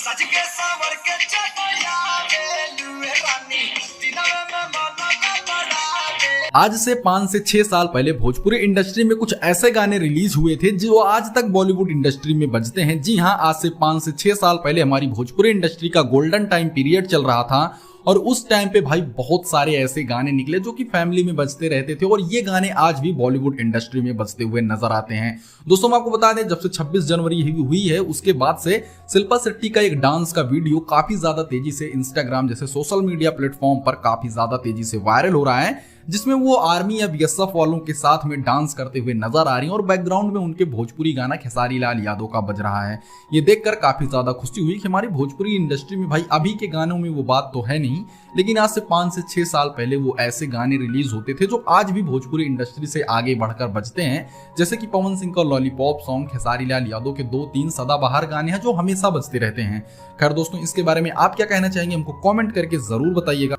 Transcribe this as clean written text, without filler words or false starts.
सज के सावर के चटया बेलुए रानी दिनवे में मना का बड़ा दे। आज से 5 से 6 साल पहले भोजपुरी इंडस्ट्री में कुछ ऐसे गाने रिलीज हुए थे जो आज तक बॉलीवुड इंडस्ट्री में बजते हैं। जी हां, आज से 5 से 6 साल पहले हमारी भोजपुरी इंडस्ट्री का गोल्डन टाइम पीरियड चल रहा था और उस टाइम पे भाई बहुत सारे ऐसे गाने निकले जो कि फैमिली में बजते रहते थे और ये गाने आज भी बॉलीवुड इंडस्ट्री में बजते हुए नजर आते हैं। दोस्तों, मैं आपको बता दें, जब से 26 जनवरी हुई है उसके बाद से शिल्पा शेट्टी का एक डांस का वीडियो काफी ज्यादा तेजी से इंस्टाग्राम जैसे सोशल मीडिया प्लेटफॉर्म पर काफी ज्यादा तेजी से वायरल हो रहा है, जिसमें वो आर्मी या बीएसएफ वालों के साथ में डांस करते हुए नजर आ रही हैं और बैकग्राउंड में उनके भोजपुरी गाना खेसारी लाल यादव का बज रहा है। ये देखकर काफी ज्यादा खुशी हुई कि हमारी भोजपुरी इंडस्ट्री में भाई अभी के गानों में वो बात तो है नहीं, लेकिन आज से 5 से 6 साल पहले वो ऐसे गाने रिलीज होते थे जो आज भी भोजपुरी इंडस्ट्री से आगे बढ़कर बजते हैं, जैसे कि पवन सिंह का लॉलीपॉप सॉन्ग, खेसारी लाल यादव के 2-3 सदाबहार गाने हैं जो हमेशा बजते रहते हैं। खैर दोस्तों, इसके बारे में आप क्या कहना चाहेंगे हमको कमेंट करके जरूर बताइएगा।